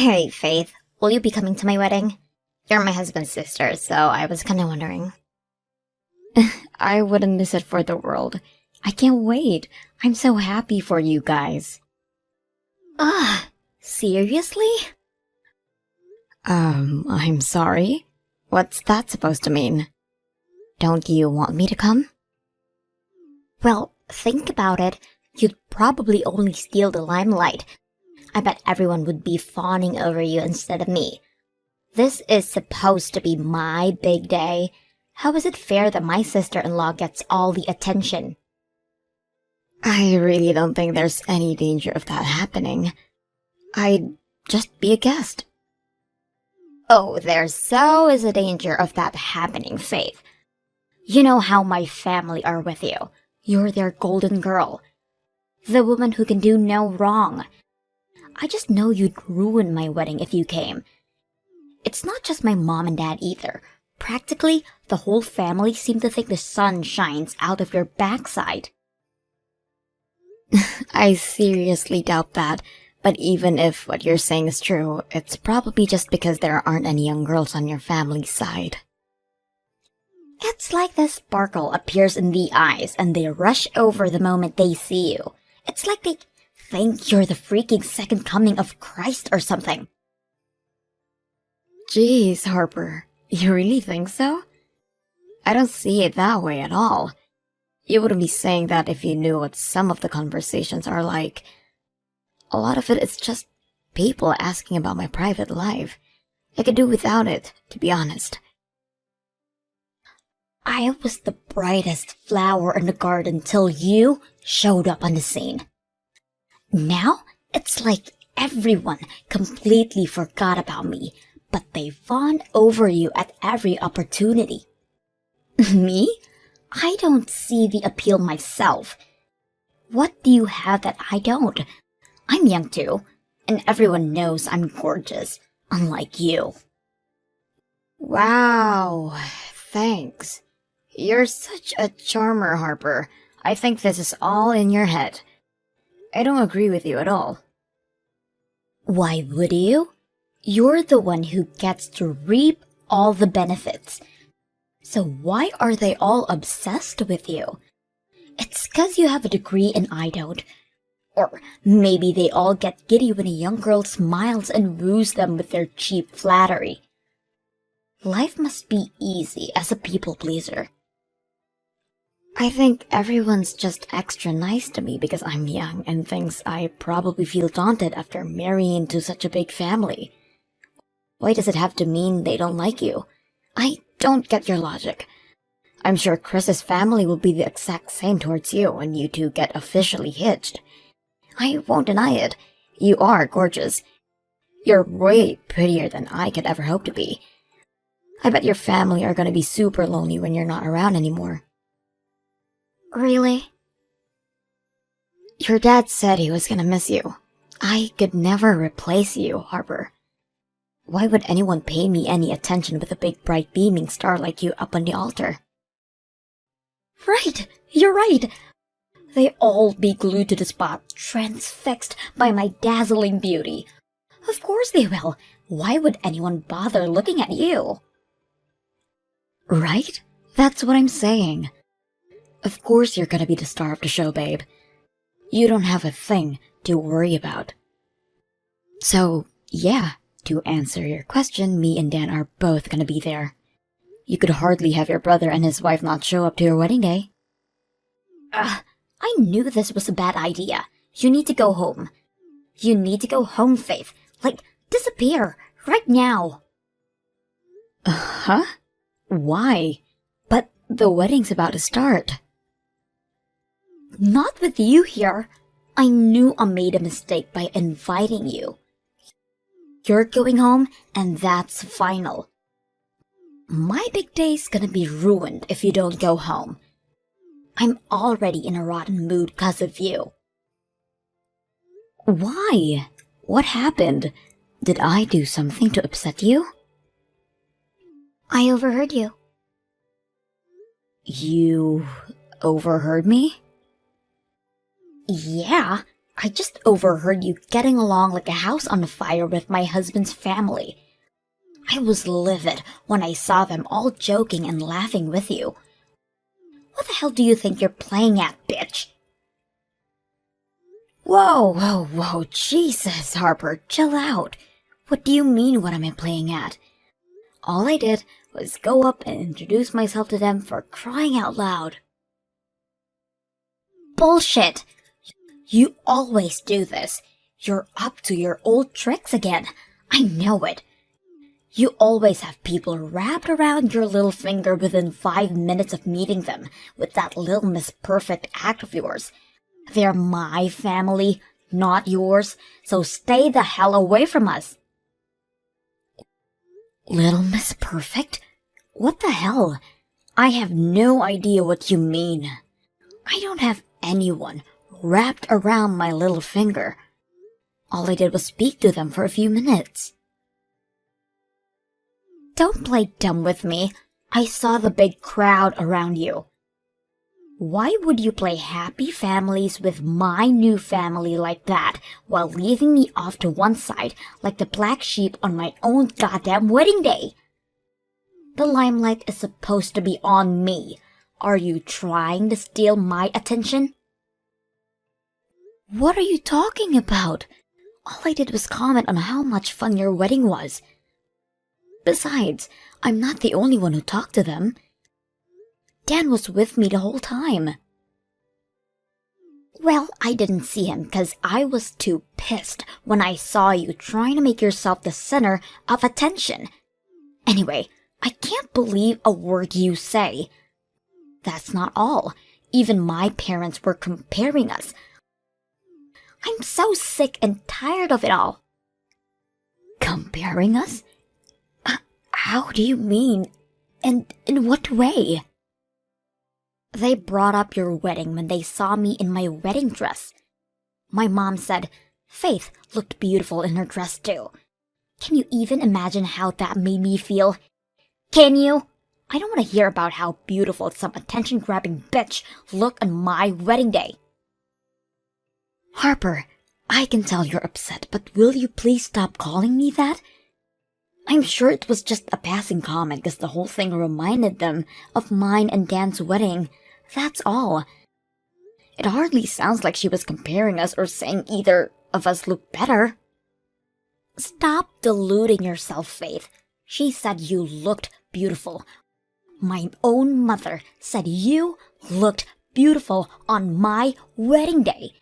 Hey, Faith, will you be coming to my wedding? You're my husband's sister, so I was kinda wondering. I wouldn't miss it for the world. I can't wait. I'm so happy for you guys. Seriously? I'm sorry. What's that supposed to mean? Don't you want me to come? Well, think about it. You'd probably only steal the limelight. I bet everyone would be fawning over you instead of me. This is supposed to be my big day. How is it fair that my sister-in-law gets all the attention? I really don't think there's any danger of that happening. I'd just be a guest. Oh, there so is a danger of that happening, Faith. You know how my family are with you. You're their golden girl. The woman who can do no wrong. I just know you'd ruin my wedding if you came. It's not just my mom and dad either. Practically, the whole family seem to think the sun shines out of your backside. I seriously doubt that, but even if what you're saying is true, it's probably just because there aren't any young girls on your family's side. It's like the sparkle appears in the eyes and they rush over the moment they see you. It's like they think you're the freaking second coming of Christ or something. Jeez, Harper, you really think so? I don't see it that way at all. You wouldn't be saying that if you knew what some of the conversations are like. A lot of it is just people asking about my private life. I could do without it, to be honest. I was the brightest flower in the garden till you showed up on the scene. Now, it's like everyone completely forgot about me, but they fawn over you at every opportunity. Me? I don't see the appeal myself. What do you have that I don't? I'm young too, and everyone knows I'm gorgeous, unlike you. Wow, thanks. You're such a charmer, Harper. I think this is all in your head. I don't agree with you at all. Why would you? You're the one who gets to reap all the benefits. So why are they all obsessed with you? It's 'cause you have a degree and I don't. Or maybe they all get giddy when a young girl smiles and woos them with their cheap flattery. Life must be easy as a people pleaser. I think everyone's just extra nice to me because I'm young and thinks I probably feel daunted after marrying into such a big family. Why does it have to mean they don't like you? I don't get your logic. I'm sure Chris's family will be the exact same towards you when you two get officially hitched. I won't deny it. You are gorgeous. You're way prettier than I could ever hope to be. I bet your family are gonna be super lonely when you're not around anymore. Really? Your dad said he was gonna miss you. I could never replace you, Harper. Why would anyone pay me any attention with a big bright beaming star like you up on the altar? Right, you're right. They all be glued to the spot, transfixed by my dazzling beauty. Of course they will. Why would anyone bother looking at you? Right? That's what I'm saying. Of course you're gonna be the star of the show, babe. You don't have a thing to worry about. So, yeah, to answer your question, me and Dan are both gonna be there. You could hardly have your brother and his wife not show up to your wedding day. I knew this was a bad idea. You need to go home. You need to go home, Faith. Like, disappear. Right now. Huh? Why? But the wedding's about to start. Not with you here. I knew I made a mistake by inviting you. You're going home, and that's final. My big day's gonna be ruined if you don't go home. I'm already in a rotten mood 'cause of you. Why? What happened? Did I do something to upset you? I overheard you. You overheard me? Yeah, I just overheard you getting along like a house on fire with my husband's family. I was livid when I saw them all joking and laughing with you. What the hell do you think you're playing at, bitch? Whoa, Jesus, Harper, chill out. What do you mean, what am I playing at? All I did was go up and introduce myself to them, for crying out loud. Bullshit! You always do this. You're up to your old tricks again. I know it. You always have people wrapped around your little finger within 5 minutes of meeting them with that little Miss Perfect act of yours. They're my family, not yours, so stay the hell away from us. Little Miss Perfect? What the hell? I have no idea what you mean. I don't have anyone wrapped around my little finger. All I did was speak to them for a few minutes. Don't play dumb with me. I saw the big crowd around you. Why would you play happy families with my new family like that while leaving me off to one side like the black sheep on my own goddamn wedding day? The limelight is supposed to be on me. Are you trying to steal my attention? What are you talking about? All I did was comment on how much fun your wedding was. Besides, I'm not the only one who talked to them. Dan was with me the whole time. Well, I didn't see him because I was too pissed when I saw you trying to make yourself the center of attention. Anyway, I can't believe a word you say. That's not all. Even my parents were comparing us. I'm so sick and tired of it all. Comparing us? How do you mean? And in what way? They brought up your wedding when they saw me in my wedding dress. My mom said Faith looked beautiful in her dress too. Can you even imagine how that made me feel? Can you? I don't want to hear about how beautiful some attention-grabbing bitch looked on my wedding day. Harper, I can tell you're upset, but will you please stop calling me that? I'm sure it was just a passing comment because the whole thing reminded them of mine and Dan's wedding. That's all. It hardly sounds like she was comparing us or saying either of us look better. Stop deluding yourself, Faith. She said you looked beautiful. My own mother said you looked beautiful on my wedding day.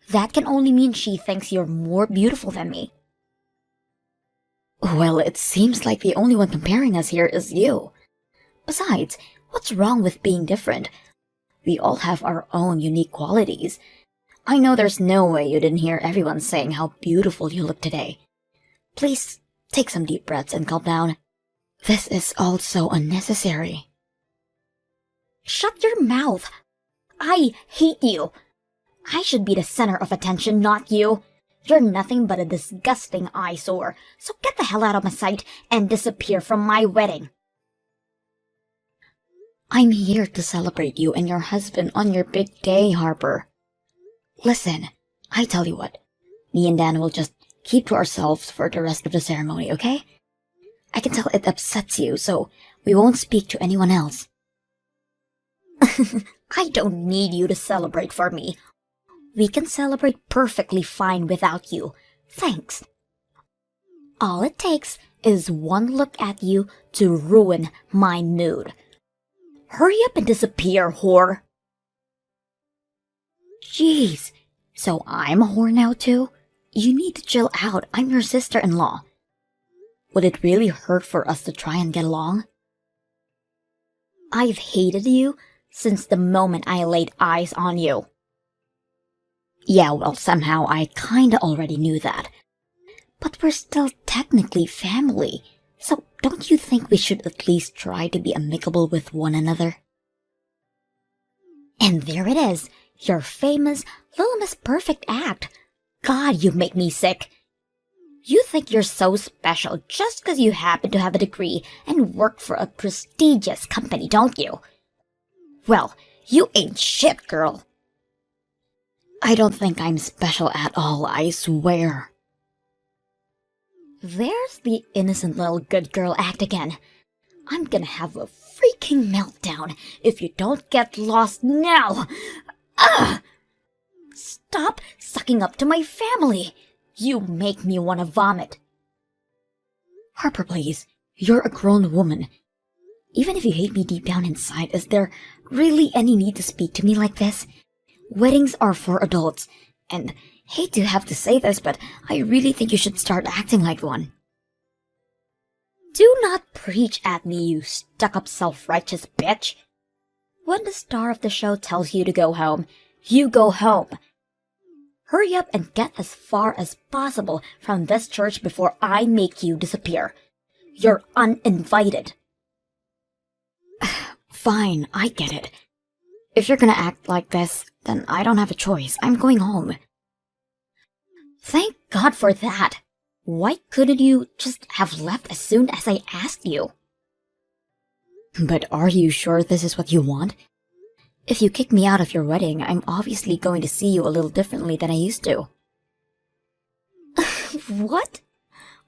That can only mean she thinks you're more beautiful than me. Well, it seems like the only one comparing us here is you. Besides, what's wrong with being different? We all have our own unique qualities. I know there's no way you didn't hear everyone saying how beautiful you look today. Please, take some deep breaths and calm down. This is all so unnecessary. Shut your mouth. I hate you. I should be the center of attention, not you. You're nothing but a disgusting eyesore, so get the hell out of my sight and disappear from my wedding. I'm here to celebrate you and your husband on your big day, Harper. Listen, I tell you what, me and Dan will just keep to ourselves for the rest of the ceremony, okay? I can tell it upsets you, so we won't speak to anyone else. I don't need you to celebrate for me. We can celebrate perfectly fine without you. Thanks. All it takes is one look at you to ruin my mood. Hurry up and disappear, whore. Jeez, so I'm a whore now too? You need to chill out. I'm your sister-in-law. Would it really hurt for us to try and get along? I've hated you since the moment I laid eyes on you. Yeah, well, somehow I kinda already knew that. But we're still technically family, so don't you think we should at least try to be amicable with one another? And there it is, your famous Little Miss Perfect act. God, you make me sick. You think you're so special just 'cause you happen to have a degree and work for a prestigious company, don't you? Well, you ain't shit, girl. I don't think I'm special at all, I swear. There's the innocent little good girl act again. I'm gonna have a freaking meltdown if you don't get lost now. Ugh! Stop sucking up to my family. You make me want to vomit. Harper, please. You're a grown woman. Even if you hate me deep down inside, is there really any need to speak to me like this? Weddings are for adults, and hate to have to say this, but I really think you should start acting like one. Do not preach at me, you stuck-up self-righteous bitch. When the star of the show tells you to go home, you go home. Hurry up and get as far as possible from this church before I make you disappear. You're uninvited. Fine, I get it. If you're gonna act like this, then I don't have a choice. I'm going home. Thank God for that. Why couldn't you just have left as soon as I asked you? But are you sure this is what you want? If you kick me out of your wedding, I'm obviously going to see you a little differently than I used to. What?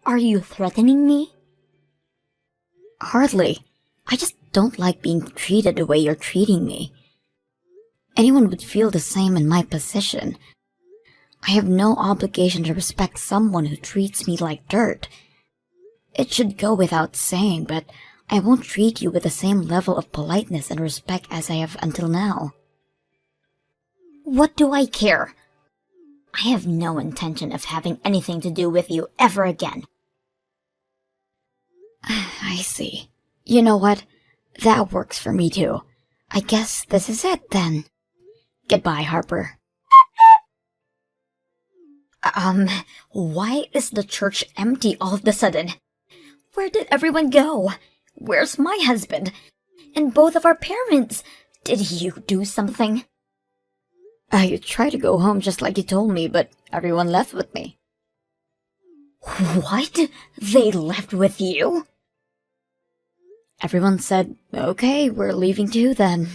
Are you threatening me? Hardly. I just don't like being treated the way you're treating me. Anyone would feel the same in my position. I have no obligation to respect someone who treats me like dirt. It should go without saying, but I won't treat you with the same level of politeness and respect as I have until now. What do I care? I have no intention of having anything to do with you ever again. I see. You know what? That works for me too. I guess this is it then. Goodbye, Harper. Why is the church empty all of a sudden? Where did everyone go? Where's my husband? And both of our parents? Did you do something? I tried to go home just like you told me, but everyone left with me. What? They left with you? Everyone said, okay, we're leaving too then.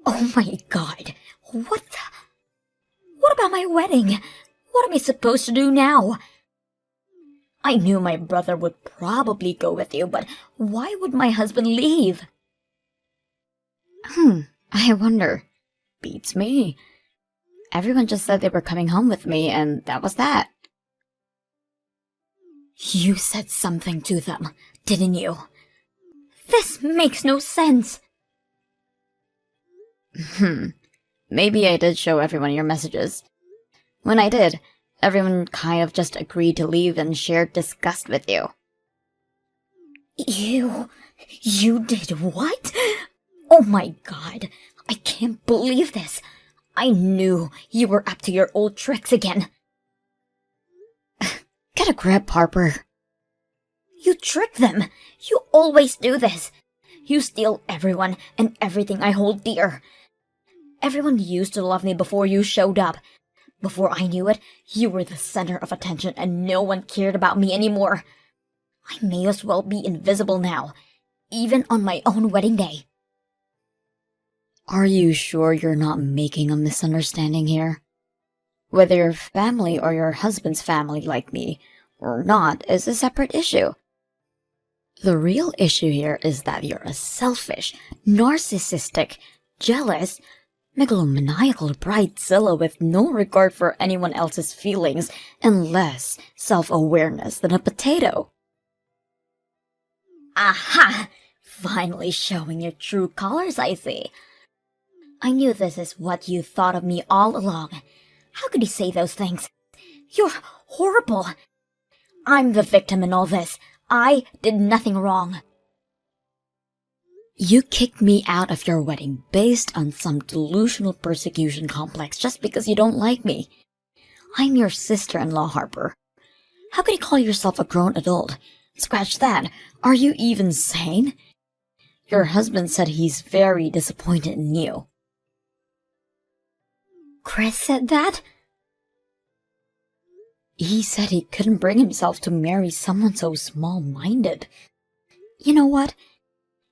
Oh my God. What about my wedding? What am I supposed to do now? I knew my brother would probably go with you, but why would my husband leave? I wonder. Beats me. Everyone just said they were coming home with me, and that was that. You said something to them, didn't you? This makes no sense. Maybe I did show everyone your messages. When I did, everyone kind of just agreed to leave and shared disgust with you. You did what? Oh my God, I can't believe this. I knew you were up to your old tricks again. Get a grip, Harper. You trick them. You always do this. You steal everyone and everything I hold dear. Everyone used to love me before you showed up. Before I knew it, you were the center of attention and no one cared about me anymore. I may as well be invisible now, even on my own wedding day. Are you sure you're not making a misunderstanding here? Whether your family or your husband's family like me or not is a separate issue. The real issue here is that you're a selfish, narcissistic, jealous, megalomaniacal bridezilla with no regard for anyone else's feelings and less self-awareness than a potato. Aha! Finally showing your true colors, I see. I knew this is what you thought of me all along. How could you say those things? You're horrible. I'm the victim in all this. I did nothing wrong. You kicked me out of your wedding based on some delusional persecution complex just because you don't like me. I'm your sister-in-law, Harper. How can you call yourself a grown adult? Scratch that. Are you even sane? Your husband said he's very disappointed in you. Chris said that? He said he couldn't bring himself to marry someone so small-minded. You know what?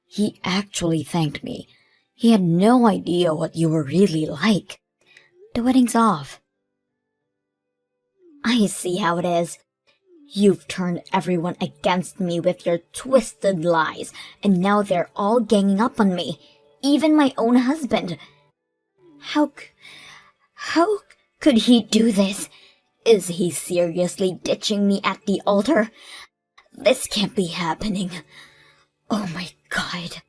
He actually thanked me. He had no idea what you were really like. The wedding's off. I see how it is. You've turned everyone against me with your twisted lies, and now they're all ganging up on me, even my own husband. How could he do this? Is he seriously ditching me at the altar? This can't be happening. Oh my God.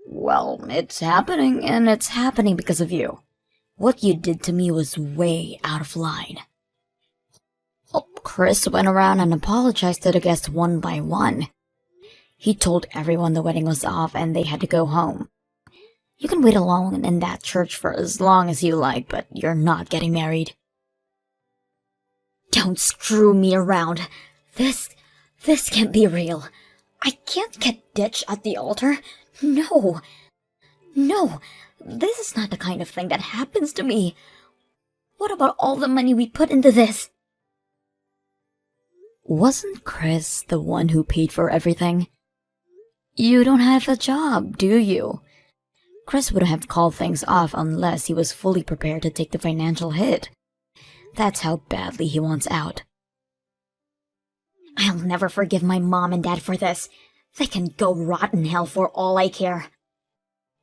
Well, it's happening, and it's happening because of you. What you did to me was way out of line. Well, Chris went around and apologized to the guests one by one. He told everyone the wedding was off and they had to go home. You can wait alone in that church for as long as you like, but you're not getting married. Don't screw me around. This can't be real. I can't get ditched at the altar. No, this is not the kind of thing that happens to me. What about all the money we put into this? Wasn't Chris the one who paid for everything? You don't have a job, do you? Chris wouldn't have called things off unless he was fully prepared to take the financial hit. That's how badly he wants out. I'll never forgive my mom and dad for this. They can go rot in hell for all I care.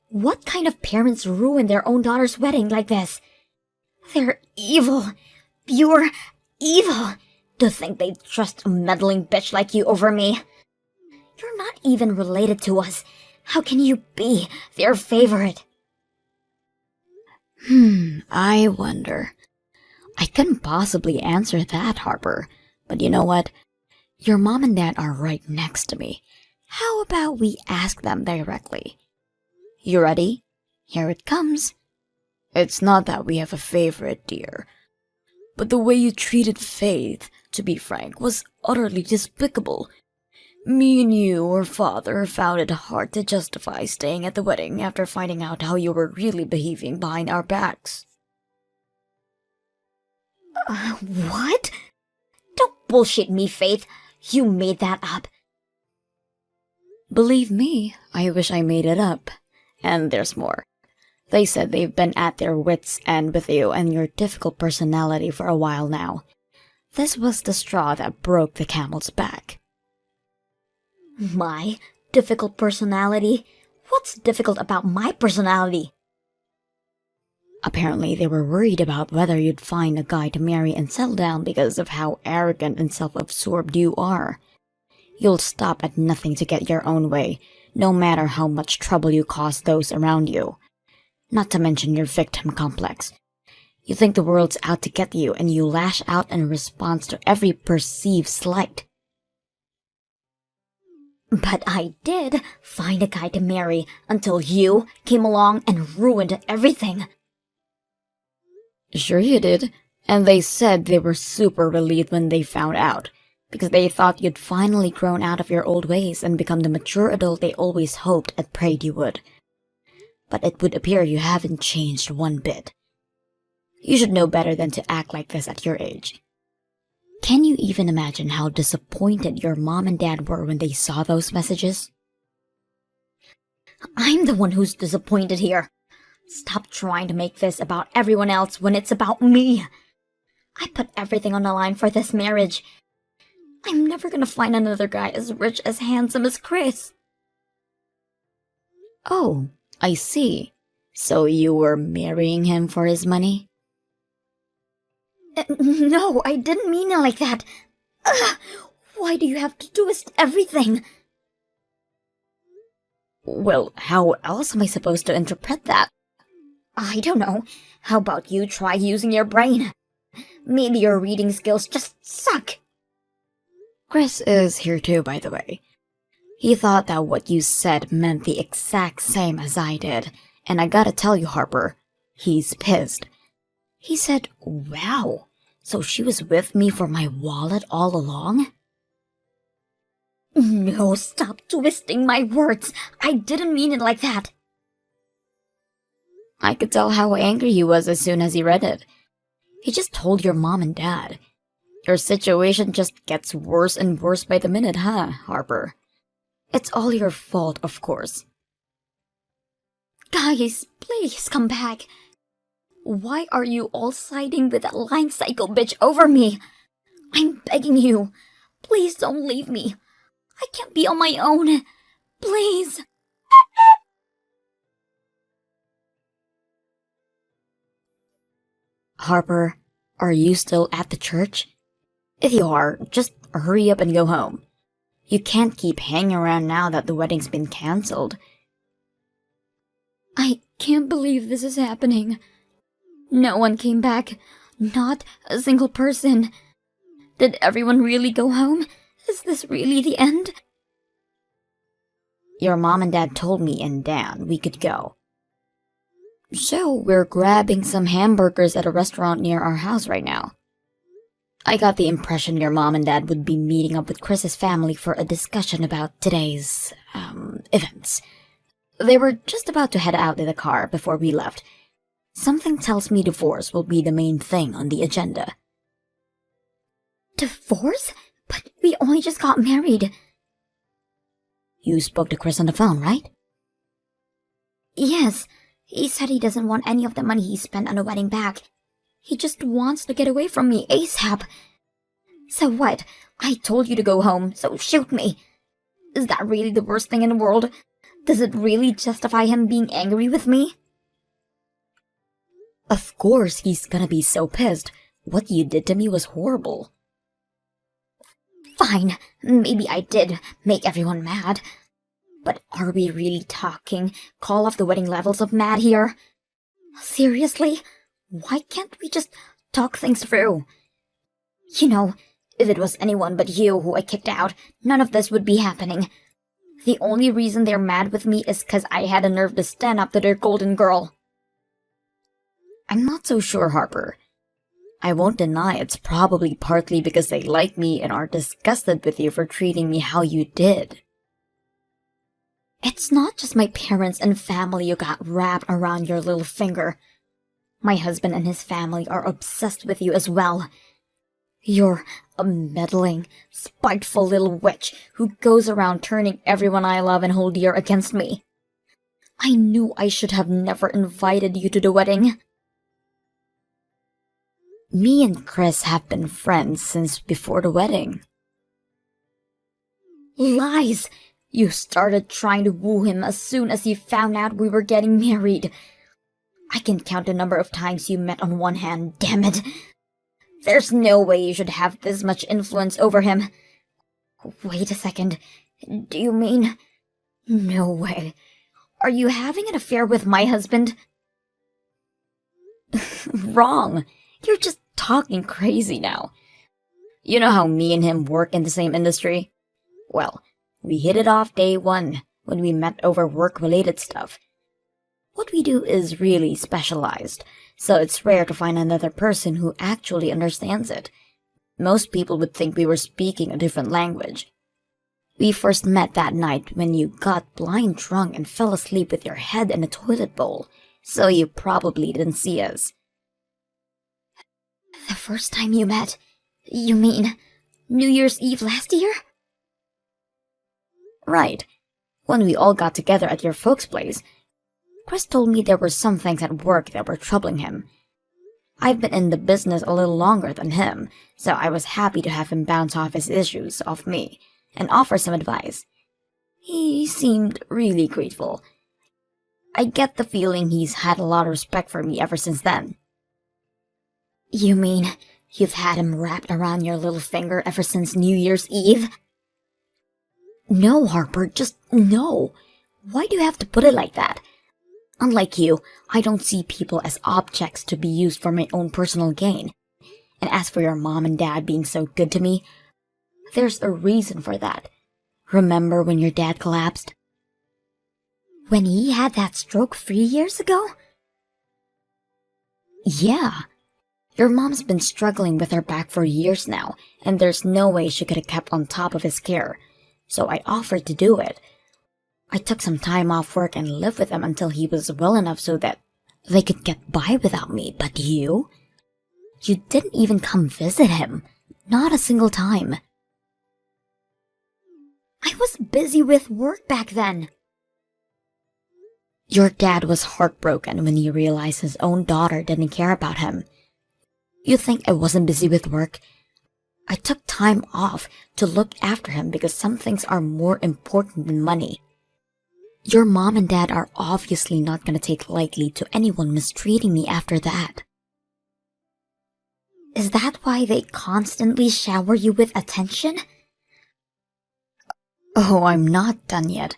What kind of parents ruin their own daughter's wedding like this? They're evil. Pure evil. To think they'd trust a meddling bitch like you over me. You're not even related to us. How can you be their favorite? I wonder. I couldn't possibly answer that, Harper. But you know what? Your mom and dad are right next to me. How about we ask them directly? You ready? Here it comes. It's not that we have a favorite, dear. But the way you treated Faith, to be frank, was utterly despicable. Me and your father found it hard to justify staying at the wedding after finding out how you were really behaving behind our backs. What? Don't bullshit me, Faith. You made that up. Believe me, I wish I made it up. And there's more. They said they've been at their wits' end with you and your difficult personality for a while now. This was the straw that broke the camel's back. My difficult personality? What's difficult about my personality? Apparently, they were worried about whether you'd find a guy to marry and settle down because of how arrogant and self-absorbed you are. You'll stop at nothing to get your own way, no matter how much trouble you cause those around you. Not to mention your victim complex. You think the world's out to get you, and you lash out in response to every perceived slight. But I did find a guy to marry until you came along and ruined everything. Sure you did, and they said they were super relieved when they found out, because they thought you'd finally grown out of your old ways and become the mature adult they always hoped and prayed you would. But it would appear you haven't changed one bit. You should know better than to act like this at your age. Can you even imagine how disappointed your mom and dad were when they saw those messages? I'm the one who's disappointed here. Stop trying to make this about everyone else when it's about me. I put everything on the line for this marriage. I'm never gonna find another guy as rich, as handsome as Chris. Oh, I see. So you were marrying him for his money? No, I didn't mean it like that. Ugh, why do you have to twist everything? Well, how else am I supposed to interpret that? I don't know. How about you try using your brain? Maybe your reading skills just suck. Chris is here too, by the way. He thought that what you said meant the exact same as I did, and I gotta tell you, Harper, he's pissed. He said, "Wow, so she was with me for my wallet all along?" No, stop twisting my words. I didn't mean it like that. I could tell how angry he was as soon as he read it. He just told your mom and dad. Your situation just gets worse and worse by the minute, huh, Harper? It's all your fault, of course. Guys, please come back. Why are you all siding with that lying psycho bitch over me? I'm begging you. Please don't leave me. I can't be on my own. Please. Harper, are you still at the church? If you are, just hurry up and go home. You can't keep hanging around now that the wedding's been cancelled. I can't believe this is happening. No one came back. Not a single person. Did everyone really go home? Is this really the end? Your mom and dad told me and Dan we could go. So we're grabbing some hamburgers at a restaurant near our house right now. I got the impression your mom and dad would be meeting up with Chris's family for a discussion about today's, events. They were just about to head out in the car before we left. Something tells me divorce will be the main thing on the agenda. Divorce? But we only just got married. You spoke to Chris on the phone, right? Yes. He said he doesn't want any of the money he spent on the wedding back. He just wants to get away from me ASAP. So what? I told you to go home, so shoot me. Is that really the worst thing in the world? Does it really justify him being angry with me? Of course he's gonna be so pissed. What you did to me was horrible. Fine, maybe I did make everyone mad. But are we really talking call off the wedding levels of mad here? Seriously? Why can't we just talk things through? You know, if it was anyone but you who I kicked out, none of this would be happening. The only reason they're mad with me is 'cause I had the nerve to stand up to their golden girl. I'm not so sure, Harper. I won't deny it's probably partly because they like me and are disgusted with you for treating me how you did. It's not just my parents and family you got wrapped around your little finger. My husband and his family are obsessed with you as well. You're a meddling, spiteful little witch who goes around turning everyone I love and hold dear against me. I knew I should have never invited you to the wedding. Me and Chris have been friends since before the wedding. Lies! You started trying to woo him as soon as you found out we were getting married. I can count the number of times you met on one hand, damn it. There's no way you should have this much influence over him. Wait a second. Do you mean... No way. Are you having an affair with my husband? Wrong. You're just talking crazy now. You know how me and him work in the same industry? Well, we hit it off day one when we met over work-related stuff. What we do is really specialized, so it's rare to find another person who actually understands it. Most people would think we were speaking a different language. We first met that night when you got blind drunk and fell asleep with your head in a toilet bowl, so you probably didn't see us. The first time you met? You mean New Year's Eve last year? Right. When we all got together at your folks' place, Chris told me there were some things at work that were troubling him. I've been in the business a little longer than him, so I was happy to have him bounce off his issues off me and offer some advice. He seemed really grateful. I get the feeling he's had a lot of respect for me ever since then. You mean you've had him wrapped around your little finger ever since New Year's Eve? No, Harper, just no. Why do you have to put it like that? Unlike you, I don't see people as objects to be used for my own personal gain. And as for your mom and dad being so good to me, there's a reason for that. Remember when your dad collapsed? When he had that stroke 3 years ago? Yeah. Your mom's been struggling with her back for years now, and there's no way she could have kept on top of his care. So I offered to do it. I took some time off work and lived with him until he was well enough so that they could get by without me. But you didn't even come visit him. Not a single time. I was busy with work back then. Your dad was heartbroken when he realized his own daughter didn't care about him. You think I wasn't busy with work? I took time off to look after him because some things are more important than money. Your mom and dad are obviously not going to take lightly to anyone mistreating me after that. Is that why they constantly shower you with attention? Oh, I'm not done yet.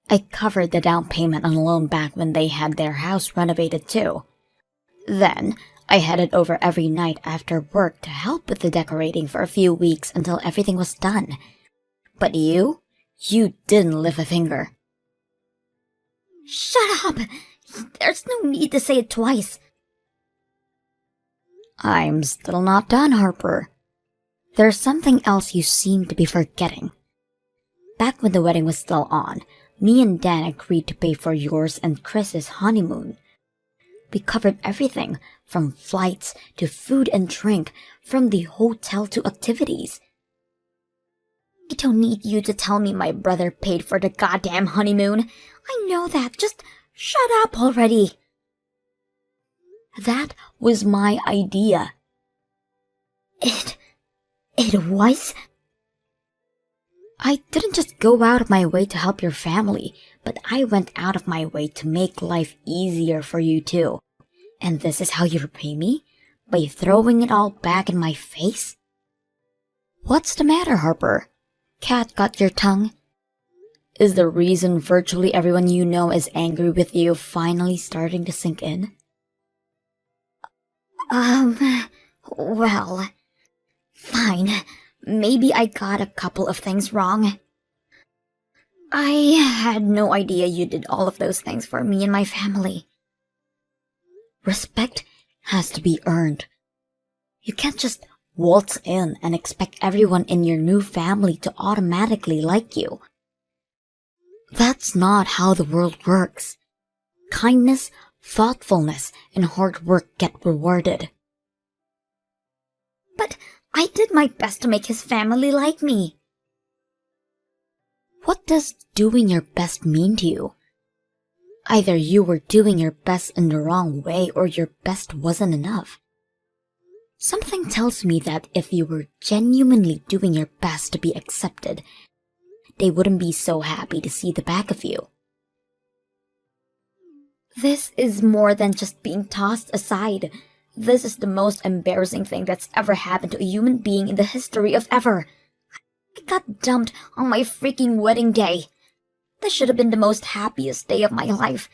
I covered the down payment on a loan back when they had their house renovated too. Then, I headed over every night after work to help with the decorating for a few weeks until everything was done. But you didn't lift a finger. Shut up! There's no need to say it twice. I'm still not done, Harper. There's something else you seem to be forgetting. Back when the wedding was still on, me and Dan agreed to pay for yours and Chris's honeymoon. We covered everything, from flights to food and drink, from the hotel to activities. I don't need you to tell me my brother paid for the goddamn honeymoon. I know that. Just shut up already. That was my idea. It was? I didn't just go out of my way to help your family, but I went out of my way to make life easier for you too. And this is how you repay me? By throwing it all back in my face? What's the matter, Harper? Cat got your tongue? Is the reason virtually everyone you know is angry with you finally starting to sink in? Well, fine. Maybe I got a couple of things wrong. I had no idea you did all of those things for me and my family. Respect has to be earned. You can't just waltz in and expect everyone in your new family to automatically like you. That's not how the world works. Kindness, thoughtfulness, and hard work get rewarded. But I did my best to make his family like me. What does doing your best mean to you? Either you were doing your best in the wrong way or your best wasn't enough. Something tells me that if you were genuinely doing your best to be accepted, they wouldn't be so happy to see the back of you. This is more than just being tossed aside. This is the most embarrassing thing that's ever happened to a human being in the history of ever. I got dumped on my freaking wedding day. This should have been the most happiest day of my life.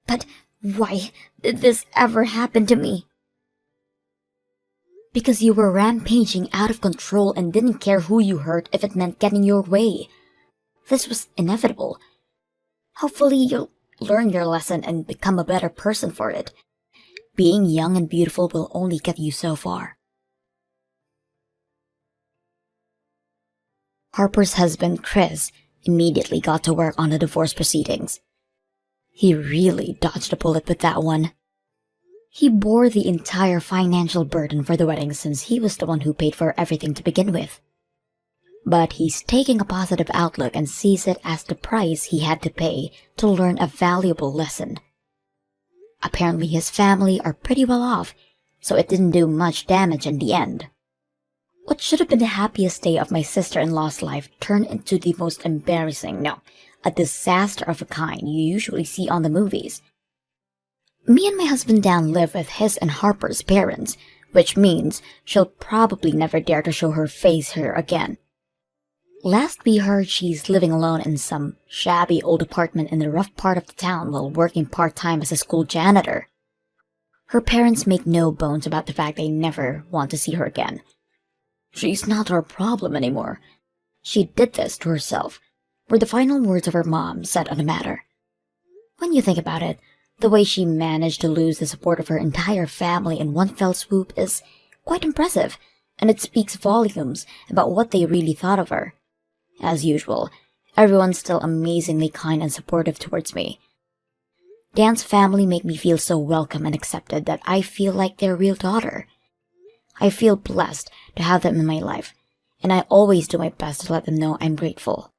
But why did this ever happen to me? Because you were rampaging out of control and didn't care who you hurt if it meant getting your way. This was inevitable. Hopefully you'll learn your lesson and become a better person for it. Being young and beautiful will only get you so far. Harper's husband, Chris, immediately got to work on the divorce proceedings. He really dodged a bullet with that one. He bore the entire financial burden for the wedding since he was the one who paid for everything to begin with. But he's taking a positive outlook and sees it as the price he had to pay to learn a valuable lesson. Apparently his family are pretty well off, so it didn't do much damage in the end. What should have been the happiest day of my sister-in-law's life turned into the most embarrassing, no, a disaster of a kind you usually see on the movies. Me and my husband Dan live with his and Harper's parents, which means she'll probably never dare to show her face here again. Last we heard, she's living alone in some shabby old apartment in the rough part of the town while working part-time as a school janitor. Her parents make no bones about the fact they never want to see her again. She's not our problem anymore. She did this to herself, were the final words of her mom said on the matter. When you think about it, the way she managed to lose the support of her entire family in one fell swoop is quite impressive, and it speaks volumes about what they really thought of her. As usual, everyone's still amazingly kind and supportive towards me. Dan's family make me feel so welcome and accepted that I feel like their real daughter. I feel blessed to have them in my life, and I always do my best to let them know I'm grateful.